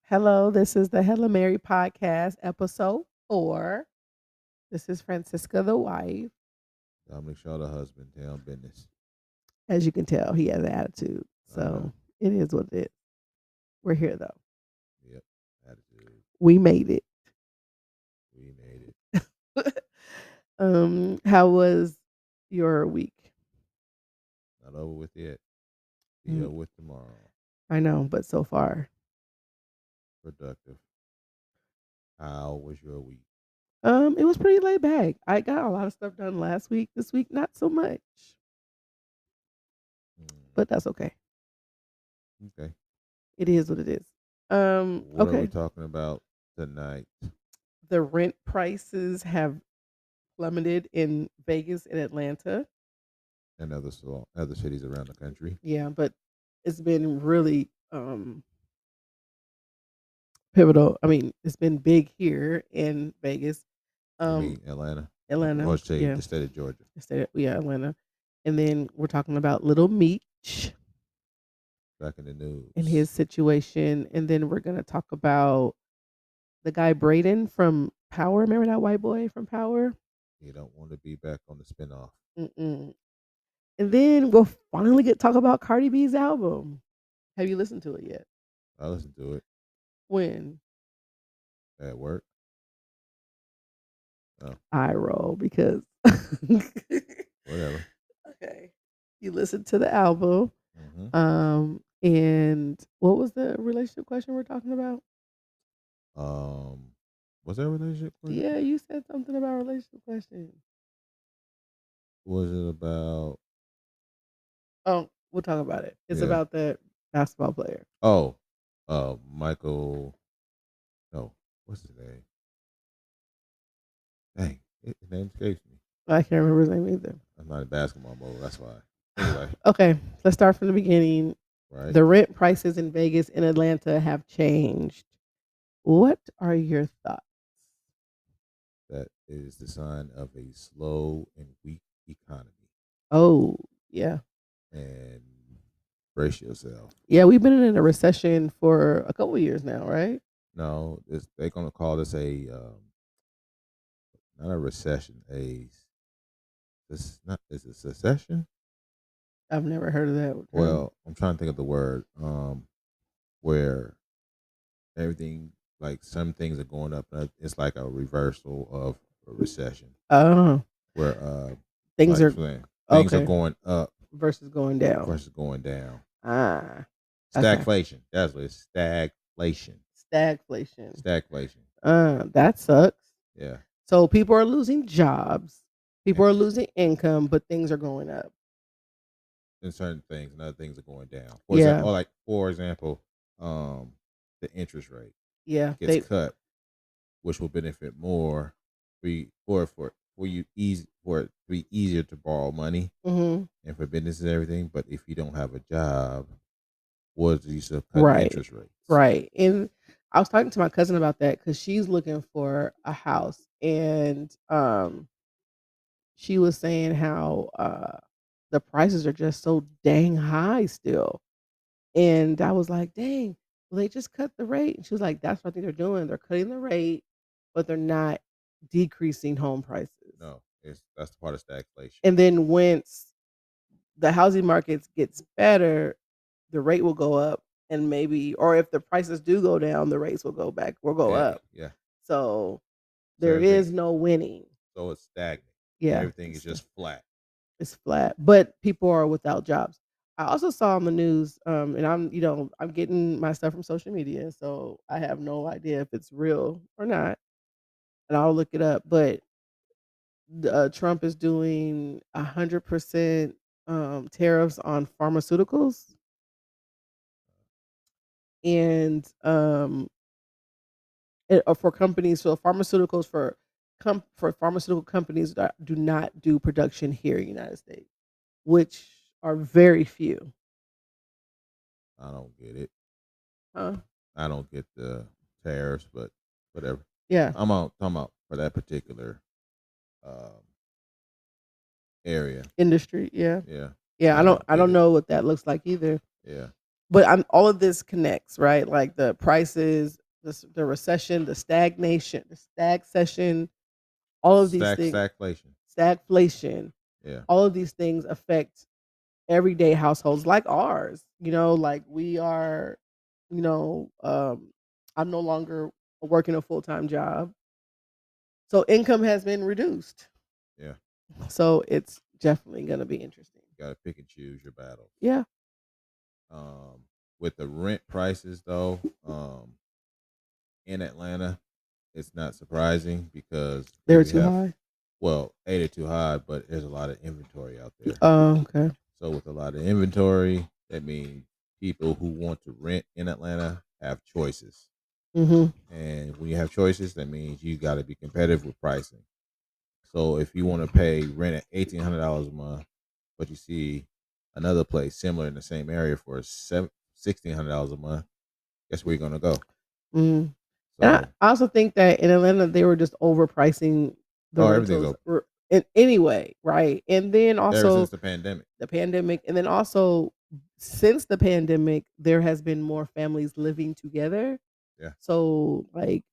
Hello, this is the Hella Mary podcast, episode 4. This is Francisca, the wife. Dominic Shaw, the husband, down business. As you can tell, he has an attitude. I know. So it is what it is. We're here though. Yep. Attitude. We made it. We made it. How was your week? Not over with yet. Be Mm, over with tomorrow. I know, but so far. Productive. How was your week? It was pretty laid back. I got a lot of stuff done last week. This week, not so much. But that's okay. Okay. It is what it is. What are we Okay. talking about tonight? The rent prices have plummeted in Vegas and Atlanta. And other cities around the country. Yeah, but it's been really pivotal. I mean, it's been big here in Vegas. You Um mean Atlanta? Or Atlanta, say yeah. the state of Georgia. Yeah, Atlanta. And then we're talking about Little Meech Back in the and news. his situation. And then we're gonna talk about the guy Braden from Power. Remember that white boy from Power? You don't want to be back on the spinoff. Mm-mm. And then we'll finally get talk about Cardi B's album. Have you listened to it yet? I listened to it When? at work. Oh, I roll because whatever. okay. You listened to the album. Mm-hmm. And what was the relationship question we're talking about? Um, was that a relationship question? Yeah, you said something about relationship question. Was it about? Oh, we'll talk about it. It's Yeah. about the basketball player. Oh, Michael. No, what's his name? Dang, his name escapes me. I can't remember his name either. I'm not in basketball mode. That's why. Anyway, Okay, let's start from the beginning. right? The rent prices in Vegas and Atlanta have changed. What are your thoughts? That is the sign of a slow and weak economy. Oh, yeah. And brace yourself. Yeah, we've been in a recession for a couple of years now, right? No, they're gonna call this a not a recession. This not is it secession? I've never heard of that term. Well, I'm trying to think of the word. Where everything like some things are going up. And it's like a reversal of a recession Oh, where things like are things are okay going up versus going down. versus going down. Ah, okay. Stagflation. That's what it's stagflation. Stagflation. Stagflation. That sucks. Yeah. So people are losing jobs, And, people are losing income, but things are going up. and certain things and other things are going down. For Yeah, example, for example, the interest rate yeah. gets They cut, which will benefit more for you easy for it to be easier to borrow money mhm. and for businesses and everything. But if you don't have a job, what's the use of cutting Right, interest rates? right. And I was talking to my cousin about that because she's looking for a house, and she was saying how the prices are just so dang high still. And I was like, dang, well, they just cut the rate. And she was like, that's what I think they're doing. They're cutting the rate, but they're not decreasing home prices. No, that's the part of stagflation. And then once the housing markets gets better, the rate will go up and maybe, or if the prices do go down, the rates will go Yeah, up. yeah. So So there everything, is no winning. so it's stagnant. Yeah. Everything is just flat. It's flat, but people are without jobs. I also saw on the news, and I'm getting my stuff from social media, so I have no idea if it's real or not, and I'll look it up. But Trump is doing 100% tariffs on pharmaceuticals, and for companies, so pharmaceuticals for pharmaceutical companies that do not do production here in the United States, which are very few. I don't get it. Huh? I don't get the tariffs, but whatever. Yeah. I'm out talking about for that particular um, area. Industry, yeah. Yeah, Yeah, I I don't don't I get don't it. know what that looks like either. Yeah, But I'm all of this connects, right? Like the prices, the recession, the stagnation, the stagflation, all of these things, Stagflation. stagflation, Yeah. all of these things affect everyday households like ours. Like we are, you know, I'm no longer working a full time job, so income has been reduced. Yeah. So it's definitely going to be interesting. You gotta pick and choose your battles. Yeah, Um, with the rent prices though, in Atlanta, it's not surprising because they were we too have, high. well, A, they're too high, but there's a lot of inventory out there. Oh, okay. So with a lot of inventory, that means people who want to rent in Atlanta have choices. Mhm. And when you have choices, that means you got to be competitive with pricing. So if you want to pay rent at $1,800 a month, but you see another place similar in the same area for $1,600 a month, guess where you're gonna go? Mm. And I So, I also think that in Atlanta, they were just overpricing the oh, everything's rentals open in anyway, right? And then ever since also the pandemic. the pandemic, and then also since the pandemic, there has been more families living together. Yeah, So like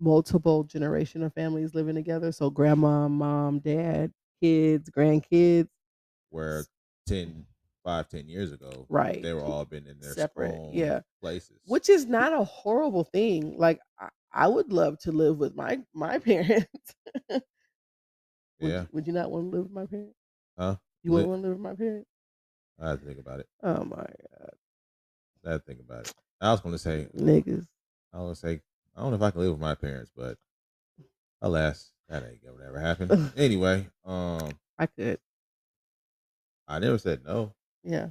multiple generation of families living together. So grandma, mom, dad, kids, grandkids. where 10, 5, 10 years ago, Right. they were all been in their Separate. own Yeah. places. Which is not a horrible thing. Like I would love to live with my parents. Yeah, Would you not want to live with my parents? huh? You wouldn't Lit. want to live with my parents? I had to think about it. Oh my I had to think about it. I was gonna say, niggas. I was gonna say, I don't know if I can live with my parents, but alas, that ain't gonna never happen. Anyway, I could. I never said no. Yeah.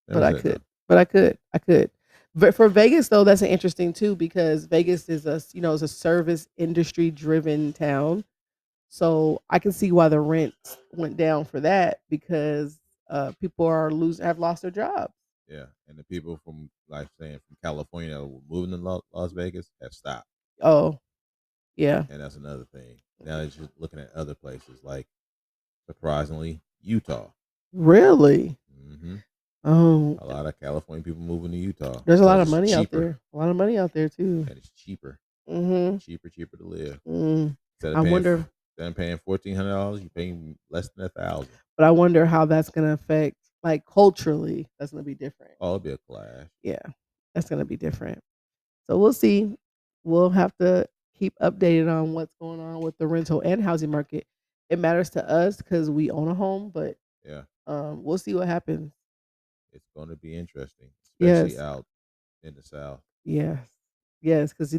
Never But I said no. could. But I could. I could. But for Vegas though, that's an interesting too because Vegas is is a service industry driven town. So I can see why the rent went down for that because people are have lost their jobs. Yeah, and the people from like saying from California that were moving to Las Vegas have stopped, Oh, yeah. and that's another thing. Now they're just looking at other places, like surprisingly Utah. Really? Hmm. Oh, A lot of California people moving to Utah there's a lot because of it's money out cheaper, there. A lot of money out there too. and it's cheaper, Mhm. cheaper to live. Mm. Instead of I paying wonder $1,400, you paying less than 1,000. but I wonder how that's going to affect like culturally. That's going to be different. Oh, it'll be a clash. Yeah. That's going to be different. So we'll see. We'll have to keep updated on what's going on with the rental and housing market. It matters to us because we own a home, but Yeah, we'll see what happens. it's going to be interesting, especially Yes, out in the South. yes, yes. Because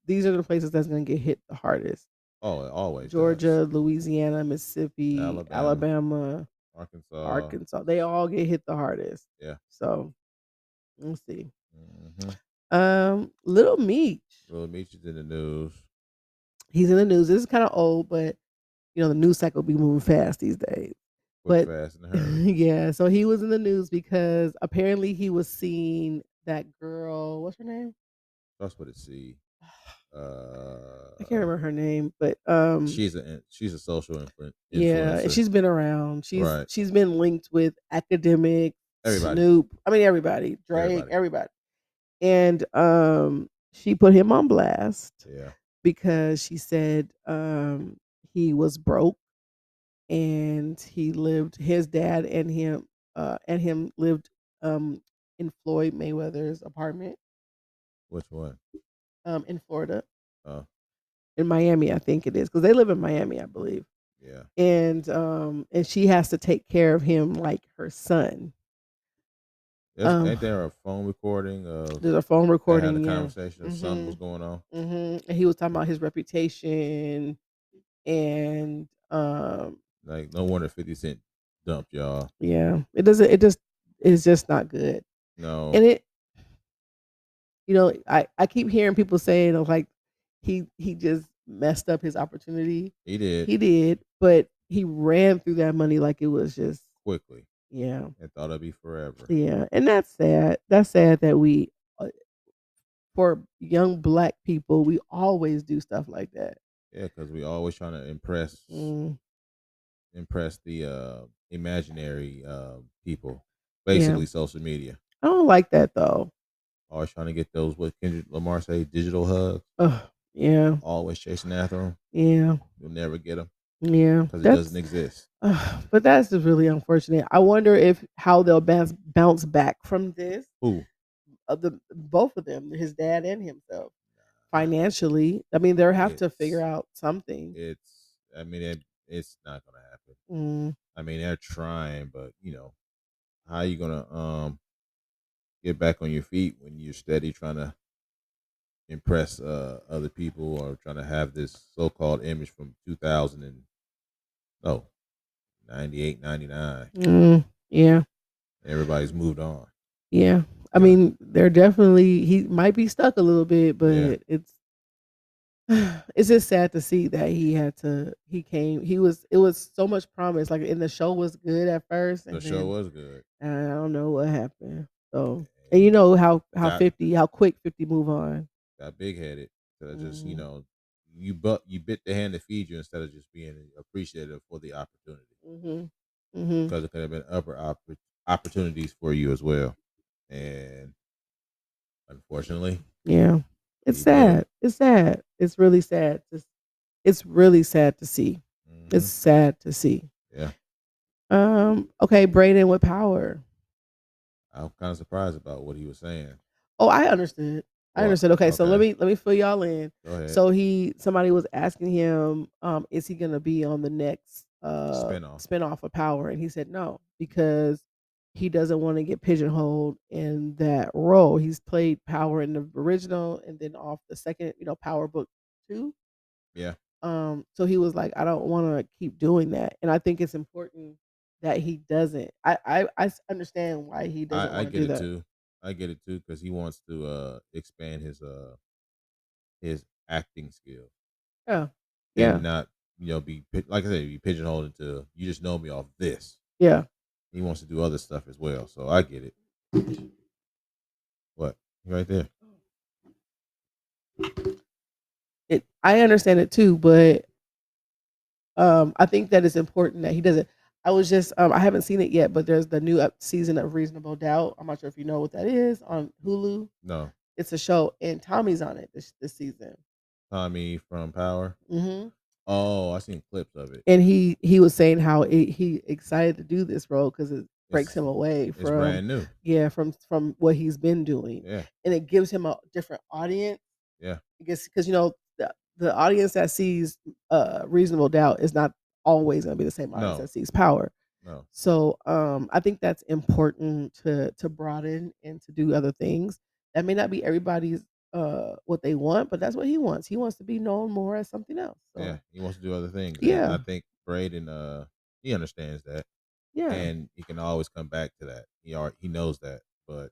these are the places that's going to get hit the hardest: Oh, it always does. Georgia, Louisiana, Mississippi, Alabama, Alabama, Arkansas. Arkansas. They all get hit the hardest. Yeah. So we'll see. Hmm. Little Meech, Lil Meech is in the news. he's in the news. This is kind of old, but the news cycle be moving fast these days. Quick, But fast, and hurry. yeah, so he was in the news because apparently he was seeing that girl. What's her name? Starts with a C. I can't remember her name, but She's a social yeah, and influencer. she's been around. She's Right. she's been linked with academic, Everybody. Snoop. I mean everybody, Drake, Everybody. everybody. And she put him on blast Yeah. because she said he was broke and he lived his dad and him lived um in Floyd Mayweather's apartment Which one? in Florida, Oh, in Miami I think it is because they live in Miami I believe. yeah. And she has to take care of him like her son. Ain't Um there a phone recording of there's a phone they had a recording, yeah. conversation of something was Mhm. going on? Mhm. And he was talking about his reputation and Like, no wonder 50 Cent dumped y'all. yeah, it just it's just not good. No, And I keep hearing people saying like he just messed up his opportunity. he did He did, but he ran through that money like it was just quickly yeah. and thought it'd be forever. Yeah, and that's sad. That's sad that uh, for young black people, we always do stuff like that. Yeah, because we always trying to Mm, impress the imaginary people, yeah, basically social media. I don't like that though. Always trying to get those, what Kendrick Lamar say, digital hugs. Ugh, yeah, Always chasing after them. yeah, You'll never get them yeah. because it doesn't That's exist. but that's just really unfortunate. I wonder if how they'll bounce back from this. Who? The both of them, his dad and himself, financially. I mean, they'll have to figure It's out something. it's. I mean, it's not gonna happen. Mm, I mean, they're trying, but how you gonna get back on your feet when you're steady trying to impress other people or trying to have this so-called image from 2000 and no 98, 99. yeah, Everybody's moved on. yeah. I You know, mean, they're definitely he might be stuck a little bit, yeah. but it's just sad to see that he came he was it was so much promise, like, and the show was good at first, The and show then was good. I don't know what happened, so and you And know how got 50 how quick 50 move on. got big headed. So just Mhm, you bit the hand that feed you instead of just being appreciative for the opportunity mhm, mhm, because it could have been opportunities for you as well. And unfortunately, yeah. It's he didn't. sad, it's sad, it's really sad, it's really sad to see. It's Hmm. sad to see. Yeah, Okay, Braden with Power. I'm kind of surprised about what he was saying. Oh, I understood. I Well, understood. Okay, so let okay, me let me fill y'all in. go ahead. So somebody was asking him, is he gonna be on the next Spinoff. spinoff of Power? And he said no, because he doesn't want to get pigeonholed in that role. He's played Power in the original and then off the second, Power book 2. Yeah, So he was like, I don't want to keep doing that. And I think it's important that he doesn't. Understand why he doesn't I want to get do it that. too. I get it too because he wants to expand his acting skills Yeah. and Yeah. not like I said, be pigeonholed into you just know me off this. Yeah. He wants to do other stuff as well, so I get it. What? You right there? I understand it too, but I think that it's important that he doesn't. I was just I haven't seen it yet, but there's the new season of Reasonable Doubt. I'm not sure if you know what that is on Hulu. No, It's a show, and Tommy's on it this season. Tommy from Power. Hmm. Oh, I seen clips of it. And he was saying how he excited to do this role because it breaks him It's away it's from brand new. from what he's been doing, Yeah, and it gives him a different audience. yeah. I guess because the audience that sees Reasonable Doubt is not always going to be the same audience No, that sees Power. no. So I think that's important to broaden and to do other things. That may not be everybody's what they want, but that's what he wants. He wants to be known more as something else. Yeah, So he wants to do other things, and yeah, I think Braden he understands that, yeah, and he can always come back to that. He knows that, but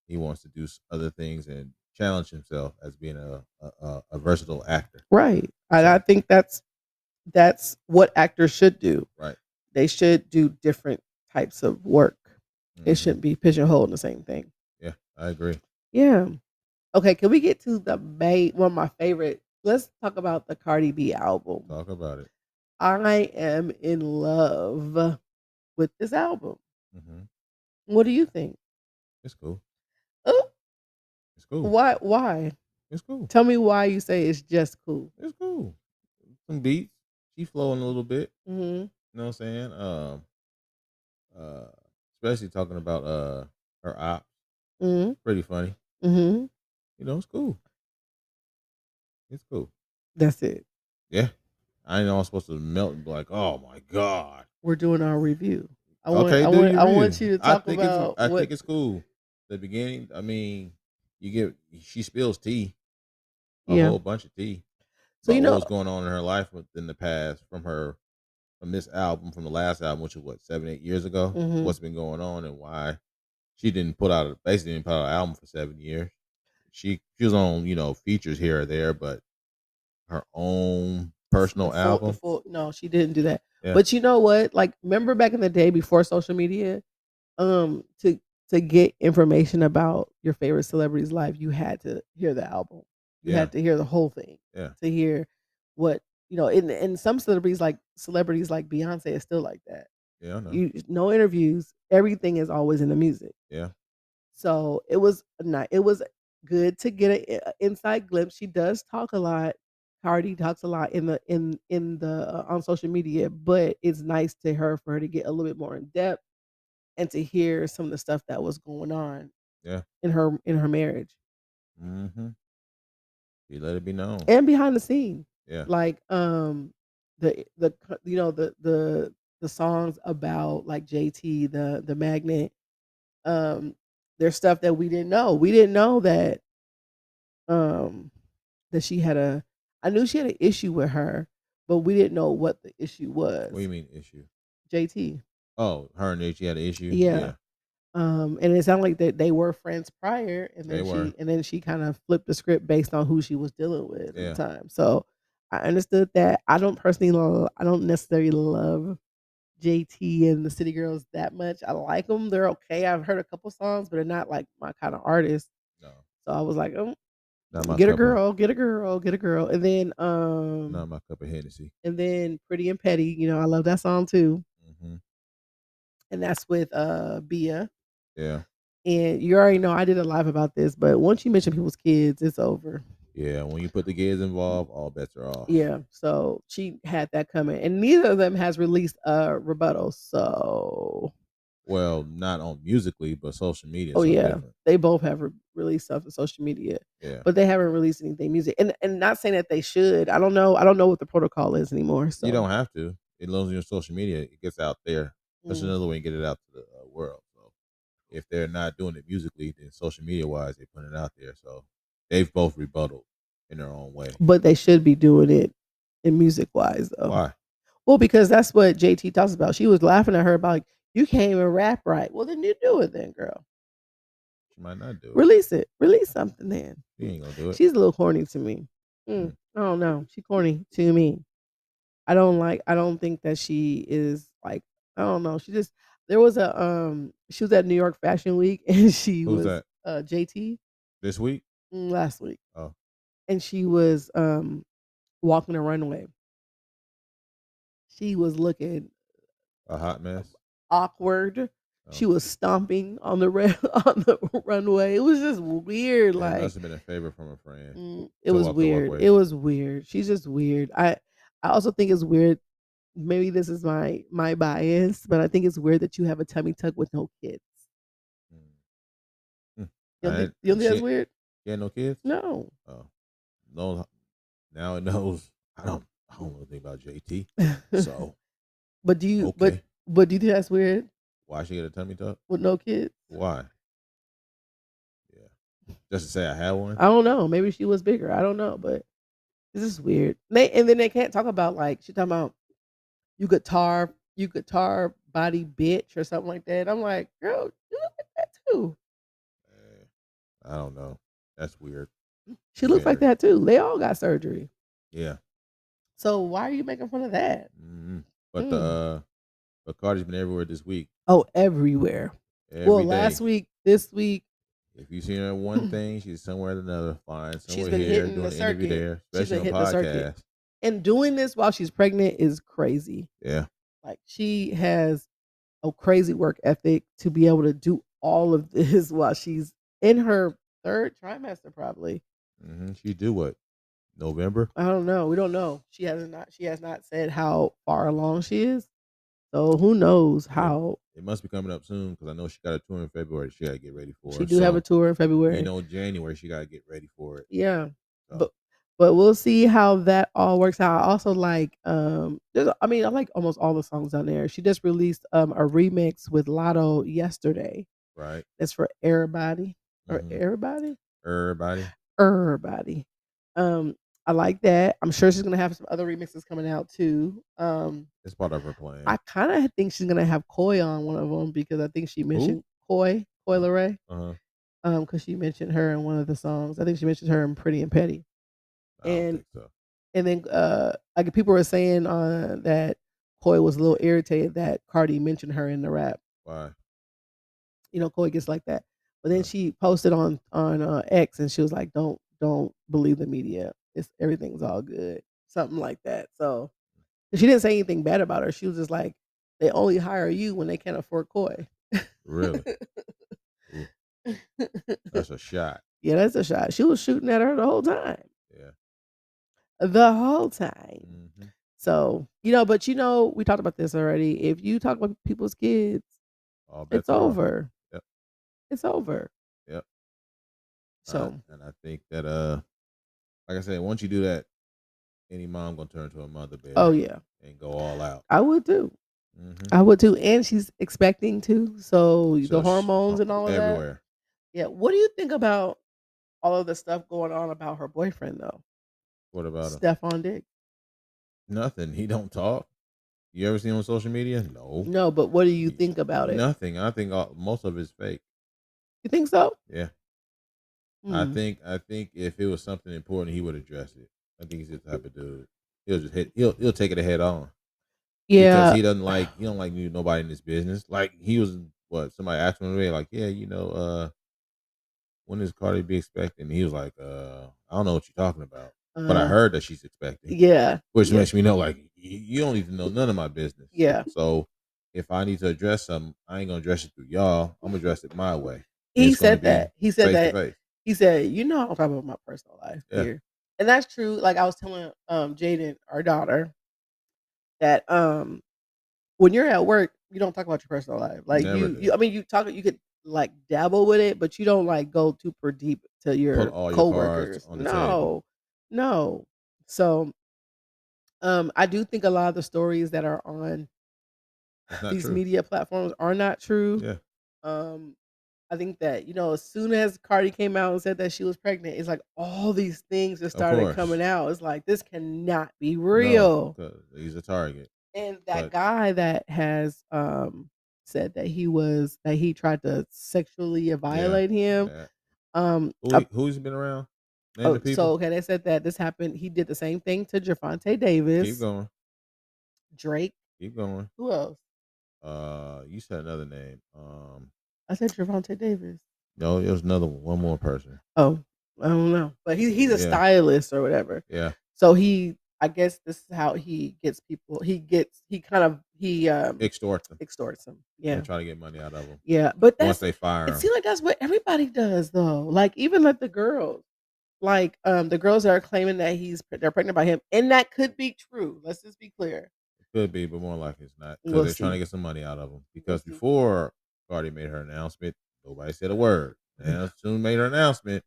he wants to do other things and challenge himself as being a versatile actor. right. And I So think that's what actors should do. right. They should do different types of work. It Hmm. shouldn't be pigeonholed in the same thing. Yeah, I agree. Yeah. Okay, can we get to the main one of my favorite? Let's talk about the Cardi B album. Talk about it. I am in love with this album. Hmm. What do you think? It's cool. Oh, It's cool. why? It's cool. Tell me why you say it's just cool. It's cool. Some beats. She flowing a little bit. Mhm. You know what I'm saying? Uh, especially talking about her ops. Mhm. Pretty funny. Mhm. It's cool. It's cool. That's it. Yeah. I ain't all supposed to melt and be like, oh my god. We're doing our review. Okay, do your I review. want you to talk about I think what. it's cool. The beginning, I mean, she spills tea, a Yeah. whole bunch of tea So about what was going on in her life within the past from this album, from the last album, which was what, 7, 8 years ago. mhm. What's been going on and why she didn't put out basically didn't put out an album for 7 years. She was on, features here or there, but her own The personal the album. full no, she didn't do that. Yeah. But you know what? Like remember back in the day before social media, um to to get information about your favorite celebrity's life, you had to hear the album. You Yeah. had to hear the whole thing Yeah. to hear what, and some celebrities like Beyonce is still like that. Yeah, I know. You no interviews, everything is always in the music. Yeah. So, it was good to get a inside glimpse. She does talk a lot. Cardi talks a lot in the on social media, but it's nice to her for her to get a little bit more in depth and to hear some of the stuff that was going on Yeah. in her marriage Mhm. You let it be known. and behind the scene. Yeah. Like, you know, the songs about, like, JT, the Magnet, um, there's stuff that we didn't know. We didn't know um, that she had a I knew she had an issue with her, but we didn't know what the issue What do was. you mean issue? JT. Oh, her and she had an issue? Yeah. Yeah. And it sounded like that they were friends prior, They were. and then she kinda flipped the script based on who she was dealing with at the Yeah. time. So, I understood that. I don't necessarily love JT and the City Girls that much. I like them. 'Em, they're okay. I've heard a couple songs, but they're not, like, my kinda artist. No. So, I was like, Not my get a cup of girl, get a girl, get a girl." not my cup of Hennessy. And then Pretty and Petty, you know, I love that song too, Mhm. and that's with, Bia. Yeah. And you already know I did a live about this, but once you mention people's kids, it's over. Yeah, when you put the kids involved, all bets are off. Yeah, so she had that coming, and neither of them has released a rebuttal, so Well, not on musically, but social media oh, is something yeah. different. They both have released stuff on social media, Yeah. but they haven't released anything music, and not saying that they should. I don't know what the protocol is anymore, You so don't have to. As long as your social media, it gets out there. That's mm. another way to get it out to the world. So if they're not doing it musically, then social media wise, they put it out there. So they've both rebutted in their own way. But they should be doing it in music-wise, though. Why? Well, because that's what JT talks about. She was laughing at her about, like, "You can't even rap right." Well, then you do it then, girl. She might not do it. Release it. Release something then. She ain't gonna do it. She's a little corny to me. Mm. I don't know. She corny to me. I don't think that she is like I don't know. There was she was at New York Fashion Week and she Who's was that? JT This week? last week Oh, and she was walking the runway. She was looking a hot mess. awkward. Oh, She was stomping on the on the runway. It was just weird. it Like must have been a favor from a friend it to was walk the weird. walkway. It was weird. She's just weird. I also think it's weird. Maybe this is my bias, but I think it's weird that you have a tummy tuck with no kids. Mm. Mm. I You don't think that's she weird? she had no kids. No. Oh, no. Now it knows. I don't know anything about JT. So But do you okay, do you think that's weird why she get a tummy tuck? with no kids? Why? Yeah, just to say I had one. I don't know. Maybe she was bigger. I don't know, but this is weird. And then they can't talk about like she talking about you guitar body bitch or something like that. I'm like, girl, you look like that too. Eh, I don't know. That's weird. She looks like Very. that too. They all got surgery. Yeah. So why are you making fun of that? Hmm. But Mm. but Cardi's been everywhere this week. Oh, everywhere. Well, Every last day. week, this week, If you see her in one thing, she's somewhere at another, flying she's somewhere been here, hitting the doing an interview circuit. there, She's especially been on hitting the circuit. podcasts. And doing this while she's pregnant is crazy. Yeah. Like she has a crazy work ethic to be able to do all of this while she's in her third trimester, probably. She do what? November? I don't know. We don't know. She has not said how far along she is. So who knows It, how it must be coming up soon because I know she got a tour in February. She got to get ready for she it. do have a So tour in we February. know January she got to get ready for it. Yeah. So But we'll see how that all works out. I also like I like almost all the songs on there. She just released a remix with Lotto yesterday. right. That's for everybody or Mm-hmm. everybody? Everybody. Everybody. Um I like that. I'm sure she's gonna have some other remixes coming out too. It's part of her plan. I kind of think she's gonna have Koi on one of them because I think she Who? mentioned Koi Uh Leray. huh. Because she mentioned her in one of the songs. I think she mentioned her in Pretty and Petty. I don't And think so. then like people were saying that Koi was a little irritated that Cardi mentioned her in the rap. Why? You know, Koi gets like that. But then Uh, she posted on X and she was like, "Don't believe the media. It's everything's all good." Something like that. So she didn't say anything bad about her. She was just like, They only hire you when they can't afford koi. Really? Ooh, that's a shot. Yeah, that's a shot. She was shooting at her the whole time. Yeah. The whole time. Hmm. So, but we talked about this already. If you talk about people's kids, All it's bets are off. over. Yep. It's over. Yep. So, And I think that like I said, once you do that, any mom gonna turn to a mother oh bear yeah, and go all out. I would too. Hmm. I would too. And she's expecting to. So the So hormones and all of that. everywhere. Yeah. What do you think about all of the stuff going on about her boyfriend though? What about him? Stefan Diggs. Nothing. He don't talk. You ever see him on social media? No. No, but what do you think about it? Nothing. I think most of it's fake. You think so? Yeah. Hmm. I think if it was something important, he would address it. I think he's the type of dude. He'll take it head on because Yeah. he don't like nobody in his business. Like he was what somebody asked him today, like, yeah, when is Cardi be expecting? And he was like, I don't know what you're talking about, but I Uh, heard that she's expecting, yeah. which Yeah. makes me know like you don't need to know none of my business. Yeah. So if I need to address something, I ain't gonna address it through y'all. I'm gonna address it my way, and He it's gonna said that. be He said face to that. face. He said, I don't talk about my personal life Yeah, here. And that's true. Like I was telling Jaden, our daughter, that when you're at work, you don't talk about your personal life. Like never you do. I mean you could like dabble with it, but you don't like go super deep to Put your all your cards coworkers. on the table. No. No. So I do think a lot of the stories that are on It's not these true. media platforms are not true. Yeah, Um I think that, as soon as Cardi came out and said that she was pregnant, it's like all these things just of started course. coming out. It's like this cannot be No, real. because he's a target. And that But guy that has said that he tried to sexually yeah, violate him. yeah. Um uh, Who's been around? Name the oh, so people. okay, they said that this happened. He did the same thing to Javante Keep Davis, going. Drake. Keep going. Who else? You said another name. I said Javante Davis. No, it was another one. One more person. Oh, I don't know. But he's a Yeah, stylist or whatever. yeah. So I guess this is how he gets people. He kind of Extort them. extorts them. Yeah, Yeah. try to get money out of them Yeah. But once they fire it them. seems like that's what everybody does though. Like even like the girls. Like the girls that are claiming that they're pregnant by him. And that could be true. Let's just be clear. Could be, but more likely it's not because We'll they're trying to see. get some money out of them. We'll Because see. before Cardi made her announcement, nobody said a word. And as soon made her announcement,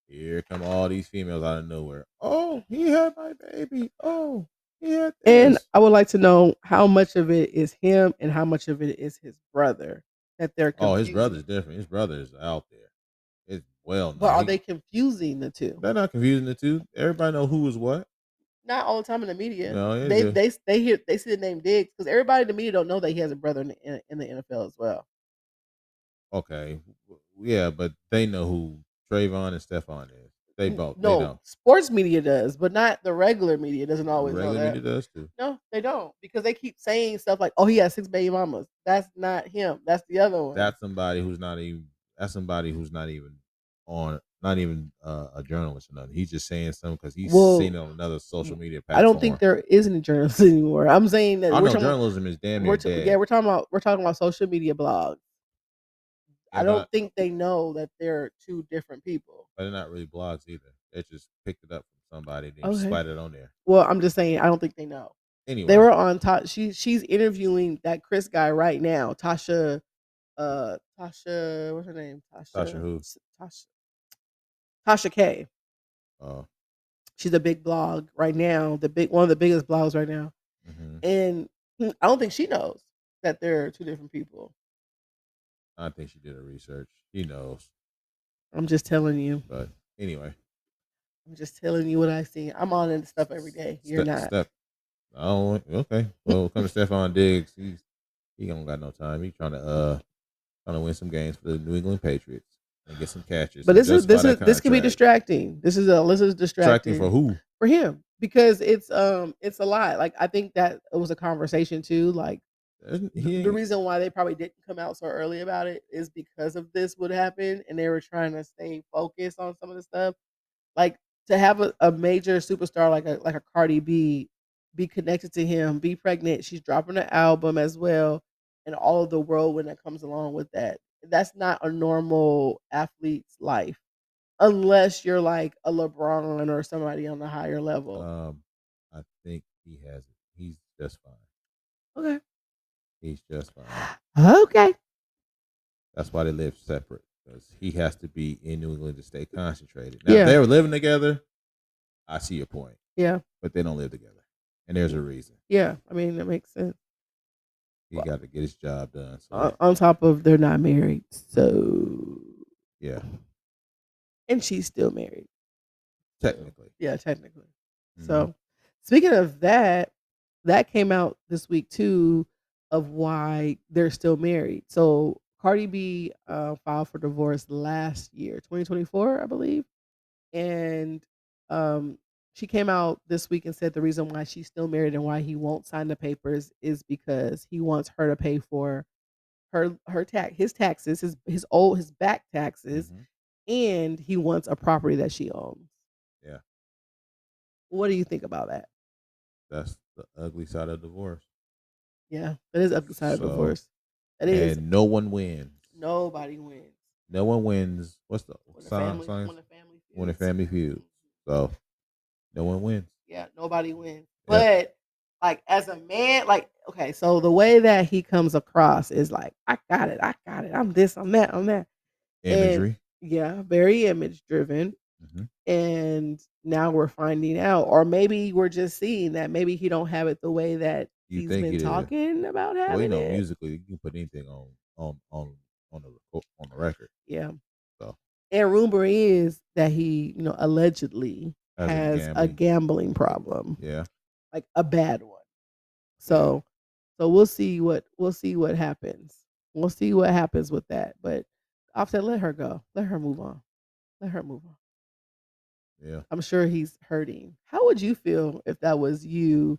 here come all these females out of nowhere. Oh, he had my baby. Oh, he had And this. I would like to know how much of it is him and how much of it is his brother that they're Oh, his brother's confusing. different. His brother is out there. It's well But known. are they confusing the two? They're not confusing the two. Everybody know who is what. Not all the time in the media. No, they They do. they they see the name Diggs because everybody in the media don't know that he has a brother in the NFL as well. Okay, yeah, but they know who Trayvon and Stephon is. They both. They No, know. sports media does, but not the regular media doesn't always know Regular media that. does too. No, they don't because they keep saying stuff like, "Oh, he has 6 baby mamas." That's not him. That's the other one. That's somebody who's not even. That's somebody who's not even on. Not even a journalist or nothing. He's just saying something because he's seen Well, it on another social media I don't think platform. there is any journalists anymore. I'm saying that I know journalism is damn near dead, we're talking about social media blogs. I and don't think they know that they're two different people. but they're not really blogs either. They just picked it up from somebody and then Okay. splat it on there. Well, I'm just saying I don't think they know. They Anyway, were on she's interviewing that Chris guy right now. Tasha what's her name? Tasha who? Tasha Tasha K. Uh, She's a big blog right now, the big one of the biggest blogs right now. hmm And I don't think she knows that they're two different people. I think she did her research. She knows, I'm just telling you. but anyway, I'm just telling you what I see. I'm on into stuff every day. You're not. Steph. Oh, okay. Well, come to Stephon Diggs. He don't got no time. He trying to win some games for the New England Patriots and get some catches But and justify that this can be contract. distracting. This is Tracking for distracting who? for him because it's a lot. Like I think that it was a conversation too. Like He the ain't. reason why they probably didn't come out so early about it is because of this would happen, and they were trying to stay focused on some of the stuff. Like to have a major superstar like a Cardi B. be connected to him, be pregnant. She's dropping an album as well, and all of the whirlwind that comes along with that. That's not a normal athlete's life unless you're like a LeBron or somebody on the higher level. I think he has it. He's just fine. Okay. He's just fine. Okay. That's why they live separate because he has to be in New England to stay concentrated. Now, if Yeah. they were living together, I see your point, Yeah. but they don't live together, and there's a reason. Yeah. I mean, that makes sense. He Well, got to get his job done. So, on top of they're not married, so yeah, and she's still married. So technically. yeah, technically. Hmm. So speaking of that, that came out this week too of why they're still married. So Cardi B filed for divorce last year, 2024, I believe, and um, she came out this week and said the reason why she's still married and why he won't sign the papers is because he wants her to pay for his taxes, his back taxes, Hmm. and he wants a property that she owns. Yeah, What do you think about that? that's the ugly side of divorce. Yeah, that is ugly side of So, divorce. That is. and no one wins. Nobody wins No one wins. What's the when science? the family When a feuds. family feuds. So, no one wins. Yeah, nobody wins. Yep. But like as a man, like okay, so the way that he comes across is like, I got it. I'm this, I'm that, I'm that. And Imagery. yeah, very image driven. Hmm. And now we're finding out, or maybe we're just seeing that maybe he don't have it the way that You he's think been it is? talking about Well, having it. musically, you can put anything on the record. Yeah. So, And rumor is that he, allegedly as in has a gambling. gambling problem, Yeah. like a bad one. Yeah. So we'll see what happens. We'll see what happens with that. But Offset, let her go. Let her move on. Let her move on. Yeah. I'm sure he's hurting. How would you feel if that was you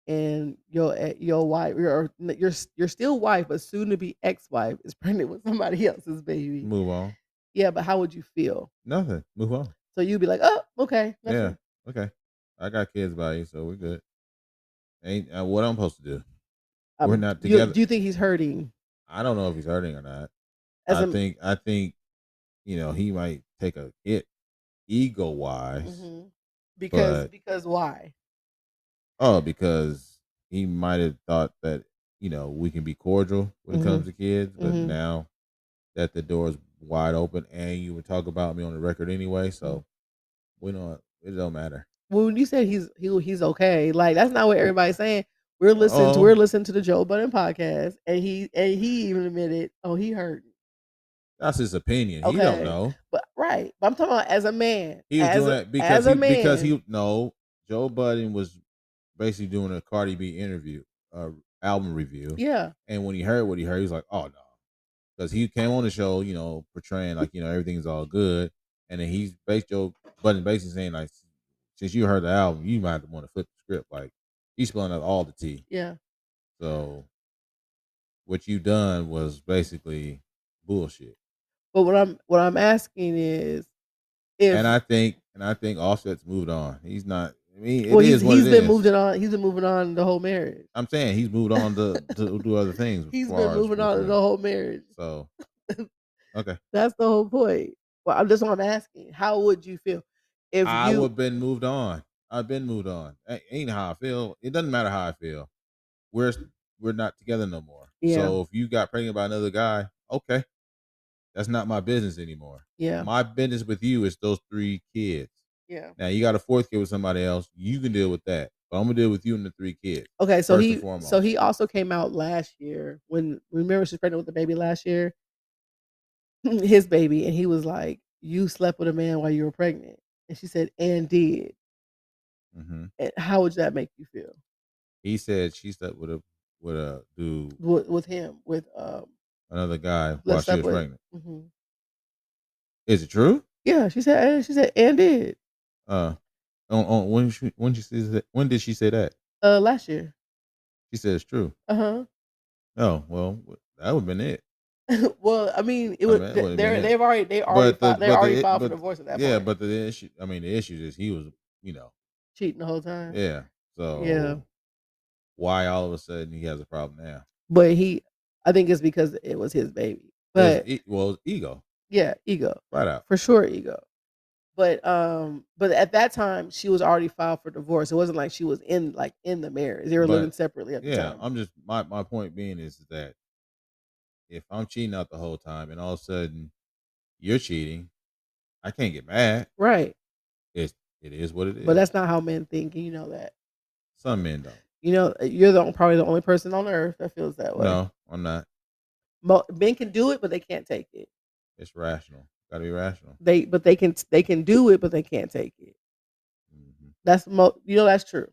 and your wife, your still wife, but soon to be ex-wife is pregnant with somebody else's baby? Move on. Yeah, but how would you feel? Nothing. Move on. So you'd be like, "Oh, okay, Yeah. nothing." Okay. I got kids by you, so we're good. Ain't what I'm supposed to do. We're not You together. do you think he's hurting I don't know if he's hurting or not. as a I think he might take a hit ego wise, mhm. Because but because why? because he might have thought that we can be cordial when it comes Mhm. to kids, but Mhm. now that the door is wide open and you would talk about me on the record anyway, Mhm. so we don't. It don't matter. Well, when you said he's okay, like that's not what everybody's saying. We're Oh, listening to the Joe Budden podcast, and he even admitted, oh, he hurt. that's his opinion. He don't Okay, know. but right, but I'm talking about as a man, He was doing that as a man. Joe Budden was basically doing a Cardi B interview, album review, Yeah, and when he heard what he heard, he was like, "Oh no," because he came on the show, portraying like everything's all good, and then Joe Budden basically saying like, since you heard the album, you might want to flip the script. Like he's spilling out all the tea. yeah. So what you done was basically bullshit. But what I'm asking is And if I think Offset's moved on. He's not. I mean, it well is what it is. he's been moving on the whole marriage. I'm saying he's moved on to do other things as He's been far as moving with on the women. whole marriage. So okay, That's the whole point. Well, I'm just what I'm asking. How would you feel if I you would have been moved on. I've been moved on. Ain't how I feel. It doesn't matter how I feel. We're we're not together no more. yeah, So if you got pregnant by another guy, okay, that's not my business anymore. yeah, My business with you is those 3 kids. yeah. Now you got a fourth kid with somebody else. You can deal with that. But I'm gonna deal with you and the 3 kids Okay, so first and he foremost. also came out last year when remember she's pregnant with the baby last year, his baby, and he was like, "You slept with a man while you were pregnant," and she said, "And did." Hmm. And how would that make you feel He said she slept with a dude, with him with another guy while let's she slept was with? pregnant. Hmm. Is it true? Yeah, she said and did Uh, on when did she say that? last year. She said it's true. Uh huh. Oh well, that would have been it. Well, I mean, it I was mean, that would have been they're it. they But already the filed for but divorce at that yeah, point. but the issue. I mean, the issue is he was, you know, Cheating the whole time. yeah. Yeah. So Why all of a sudden he has a problem now? But I think it's because it was his baby. But It's ego, yeah, ego. flat out. For sure ego. But at that time she was already filed for divorce. It wasn't like she was in the marriage. They were living But separately at the yeah, time. I'm just my point being is that if I'm cheating out the whole time and all of a sudden you're cheating, I can't get mad. Right. It is what it But is. that's not how men think, and you know that. Some men don't. You're probably the only person on earth that feels that way. No, I'm not. Men can do it, but they can't take it. It's rational. Got to be rational. They can do it, but they can't take it. Hmm. That's true.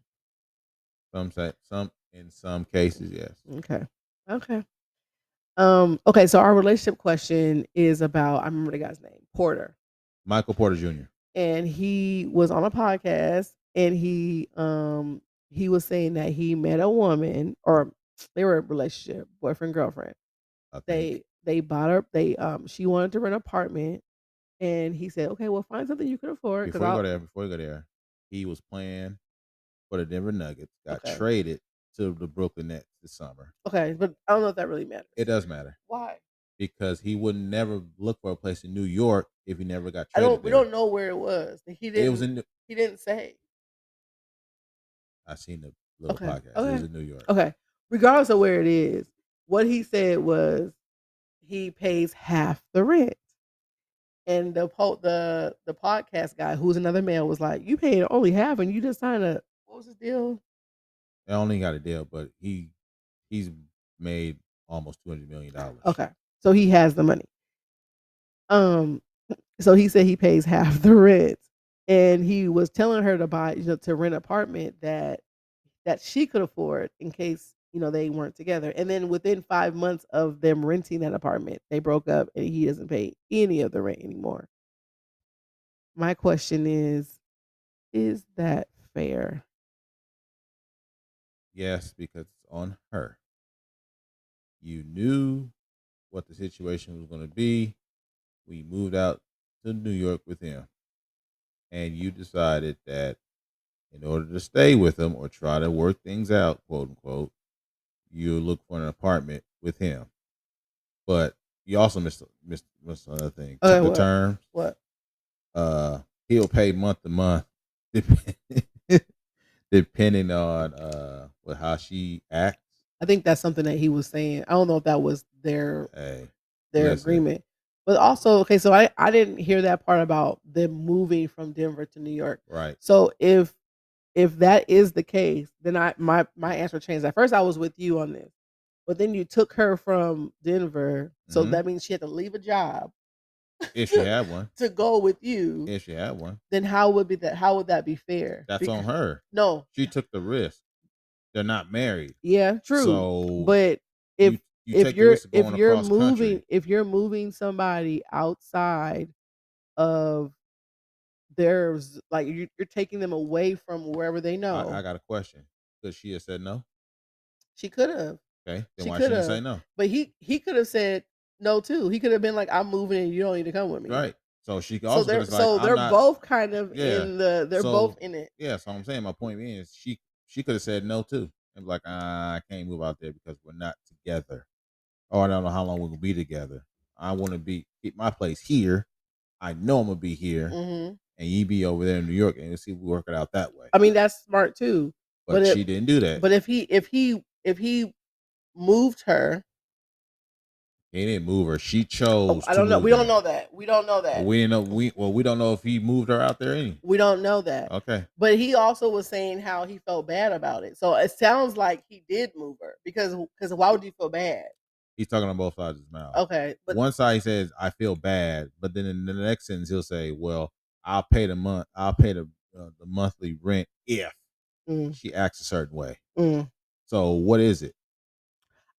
Some in some cases, yes. Okay. Okay. Okay, so our relationship question is about, I remember the guy's name, Porter. Michael Porter Jr. And he was on a podcast, and he was saying that he met a woman, or they were in a relationship, boyfriend, girlfriend. I think They bought her she wanted to rent an apartment, and he said, "Okay, well, find something you can afford, because I'll." before you go there, he was playing for the Denver Nuggets. Got Okay. traded to the Brooklyn Nets this summer. Okay, but I don't know if that really matters. It does matter Why? because he would never look for a place in New York if he never got I traded don't we there. don't know where it was. It was in. He didn't say. I seen the little Okay. podcast. It was Okay. in New York. Okay. Regardless of where it is, what he said was he pays half the rent. And the podcast guy, who's another male, was like, "You paid only half, and you just signed a what was his deal?" I only got a deal, but he's made almost $200 million. Okay, so he has the money. Um, so he said he pays half the rent, and he was telling her to buy, to rent an apartment that she could afford in case they weren't together. And then within 5 months of them renting that apartment, they broke up, and he doesn't pay any of the rent anymore. My question is that fair? Yes, because it's on her. You knew what the situation was going to be. We moved out to New York with him, and you decided that in order to stay with him or try to work things out, quote unquote, you look for an apartment with him. But you also missed another thing. Took Okay, the what? terms. What? Uh, he'll pay month to month, depending on how she acts. I think that's something that he was saying. I don't know if that was their Hey, their listen, agreement. But also, okay, so I didn't hear that part about them moving from Denver to New York. right? So if that is the case, then my answer changed. At first I was with you on this. But then you took her from Denver, so Hmm. that means she had to leave a job If she to, had one, to go with you. if she had one, Then how would that be fair? that's on Because her. no, She took the risk. They're not married, yeah, true. so But if you take the risk of going across country. if you're moving somebody outside of theirs, like you're taking them away from wherever they I know. got a question. Could she have said no? She could have. Okay, then She why could she didn't say have. no? But he could have said no too. He could have been like, "I'm moving and you don't need to come with me." Right. So she So also could they're have like, so I'm they're not. both kind of Yeah. they're both So in it. yeah. So I'm saying my point being is she could have said no too, and be like, I can't move out there because we're not together, or I don't know how long we're gonna be together. I want to keep my place here. I know I'm gonna be here, Mhm. and you be over there in New York, and see if we work it out that way. I mean, that's smart too. But But she didn't do that. if he moved her. He didn't move her. She Oh, chose I to don't know. move We don't there. know that. We don't know Well, that. we didn't know. We don't know if he moved her out there. Any. We don't know that. Okay. But he also was saying how he felt bad about it. So it sounds like he did move her, because why would you feel bad? He's talking on both sides of his mouth. Okay, but One side he says, "I feel bad," but then in the next sentence he'll say, "Well, I'll pay the month. I'll pay the monthly rent if mm, she acts a certain way." mm, So what is it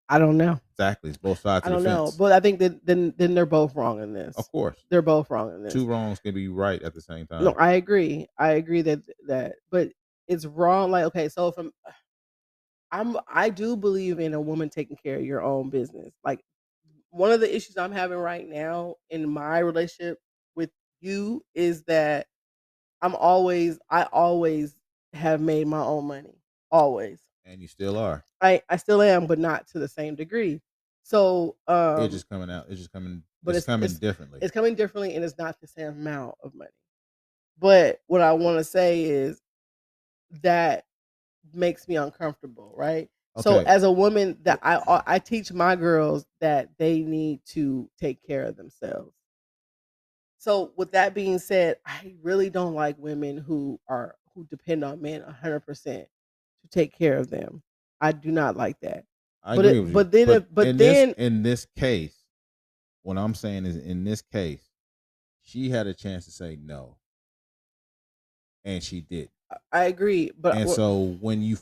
I don't know. exactly? It's both sides I of the don't know. fence. But I think that then they're both wrong in Of this. course, They're both wrong in two this. wrongs can be right at the same No, time. I agree. I agree that but it's wrong. Like, okay, so if I do believe in a woman taking care of your own business. Like, one of the issues I'm having right now in my relationship with you is that I always have made my own money. Always. and you still are. I still am, but not to the same degree. So, It's just coming out. It's just coming. but It's it's coming it's differently. it's coming differently, and it's not the same amount of money. But what I want to say is that makes me uncomfortable, right? So Okay. as a woman, that Well, I teach my girls that they need to take care of themselves. So with that being said, I really don't like women who depend on men 100% to take care of them. I do not like that. I agree with you. But But then in this case, what I'm saying is, in this case, she had a chance to say no, and she did. I agree. But And so when you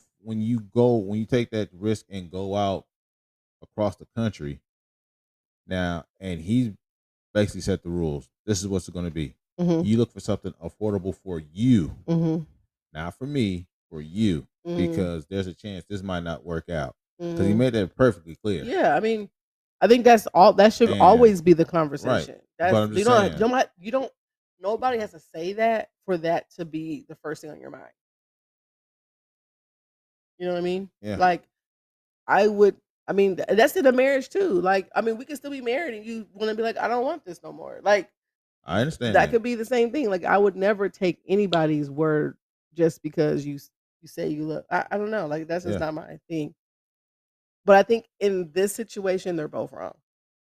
take that risk and go out across the country now, and he basically set the rules. This is what's going to be. mhm, You look for something affordable for you, mhm, not for me, for you, mhm, because there's a chance this might not work out. Because he mhm. made that perfectly clear. Yeah, I mean, I think that's all. That should And always be the right, conversation. but That's I'm just saying, you don't. Nobody has to say that for that to be the first thing on your mind. You know what I mean? yeah, Like I would. I mean, that's in a marriage too. Like, I mean, we can still be married, and you want to be like, I don't want this no more. Like I understand that that. could be the same thing. Like, I would never take anybody's word just because you say you love. I don't know. Like that's just Yeah, not my thing. But I think in this situation, they're both wrong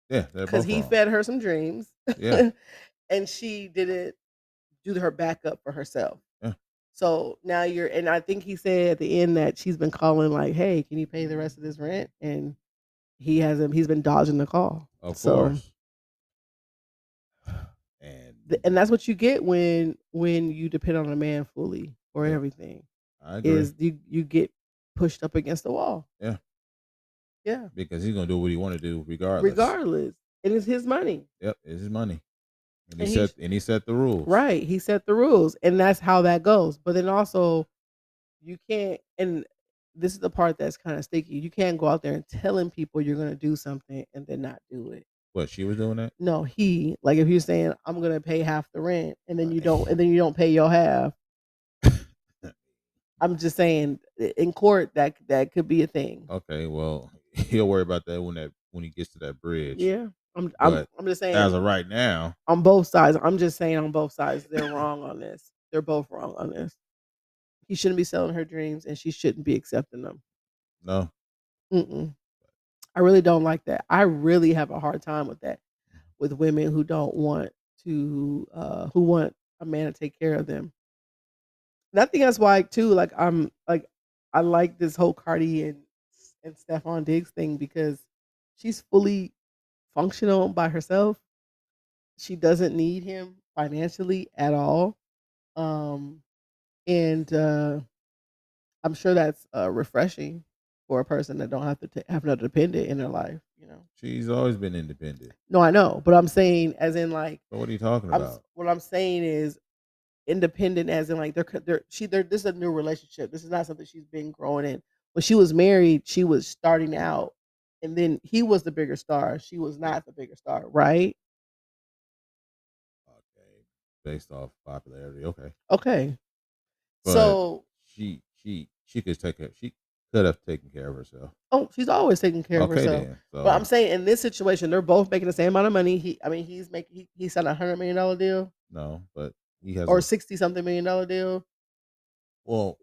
yeah, they're because both he wrong. fed her some dreams, Yeah, and she didn't do her backup for herself. yeah, So now and I think he said at the end that she's been calling like, "Hey, can you pay the rest of this rent?" And he hasn't. He's been dodging the call. of So, course. And and that's what you get when you depend on a man fully for yeah, everything. I agree. Is you get pushed up against the wall. Yeah, Yeah, because he's gonna do what he want to do regardless. regardless, and it's his money, Yep, it's his money, and and he's he set the rules. right. He set the rules, and that's how that goes. But then also, you can't. And this is the part that's kind of sticky. You can't go out there and telling people you're going to do something and then not do it. What, she was doing that? No, he like if you're saying I'm going to pay half the rent and then I- you don't pay your half. I'm just saying in court that could be a thing. Okay, well, he'll worry about that when he gets to that bridge. Yeah. But I'm just as saying of right now, on both sides. I'm just saying on both sides they're wrong on this. They're both wrong on this. He shouldn't be selling her dreams and she shouldn't be accepting them. no. Mm-mm. I really don't like that. I really have a hard time with that. With women who don't want who want a man to take care of them. And I think that's why too, like I like this whole Cardi and Stephon Diggs thing because she's fully functional by herself. She doesn't need him financially at all. Um and I'm sure that's refreshing for a person that don't have to have no dependent in their life, you know. She's always been independent. No, I know, but I'm saying as in like So what are you talking about? what I'm saying is independent as in like they're this is a new relationship. This is not something she's been growing in. When she was married, she was starting out and then he was the bigger star. She was not the bigger star, right? Okay, based off popularity. Okay, Okay. but So, she could take care. She could have taken care of herself. oh, she's always taking care of Okay, herself. then. But I'm So saying in this situation, they're both making the same amount of money. He's making he signed $100 million deal no, but he has or a 60 something $1 million deal. well.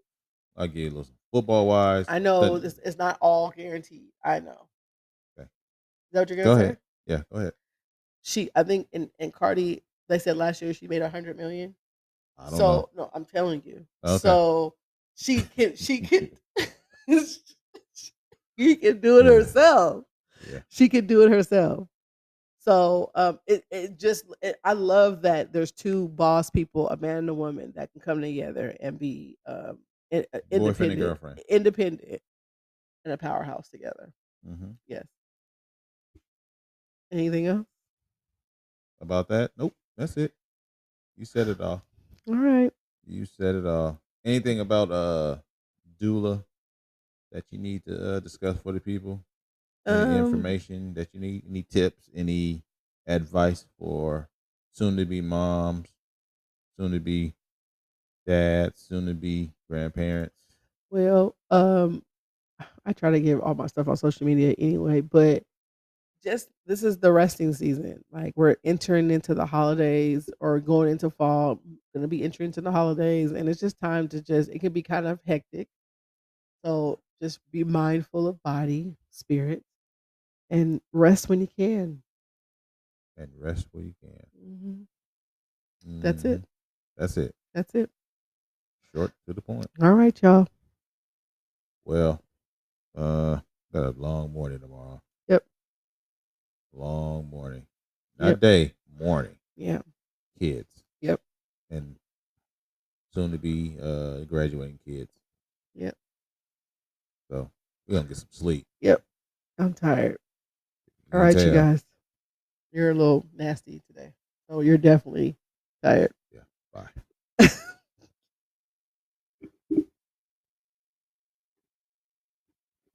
I get a little football wise. I know The this it's not all guaranteed. I know. okay. Is that what you're Go gonna ahead. say? Yeah, go ahead. I think in Cardi, they said last year she made 100 million. I don't know. So no, I'm telling you. Okay. So she can she can do it Yeah. herself. Yeah. She can do it herself. So I love that there's two boss people, a man and a woman, that can come together and be Boyfriend and girlfriend. independent and a powerhouse together. Hmm. Yes. Anything else? About that? Nope. That's it. You said it all. All right. You said it all. Anything about doula that you need to discuss for the people? Any Um. information that you need? Any tips? Any advice for soon to be moms, soon to be dads, soon to be grandparents? Well. I try to get all my stuff on social media anyway, but just this is the resting season. Like we're entering into the holidays or going into fall, gonna be entering into the holidays, and it's just time to just it can be kind of hectic. So just be mindful of body, spirit, and rest when you can. and rest where you can. Mhm. That's Hmm. it. That's it. That's it. Short to the point. All right, y'all. Well, got a long morning tomorrow. Yep. Long morning. Not Yep. day, morning. Yeah. Kids. Yep. And soon to be graduating kids. Yep. So we're gonna get some sleep. Yep. I'm tired. You All can right, you tell. guys. You're a little nasty today. So you're definitely tired. Yeah. Bye.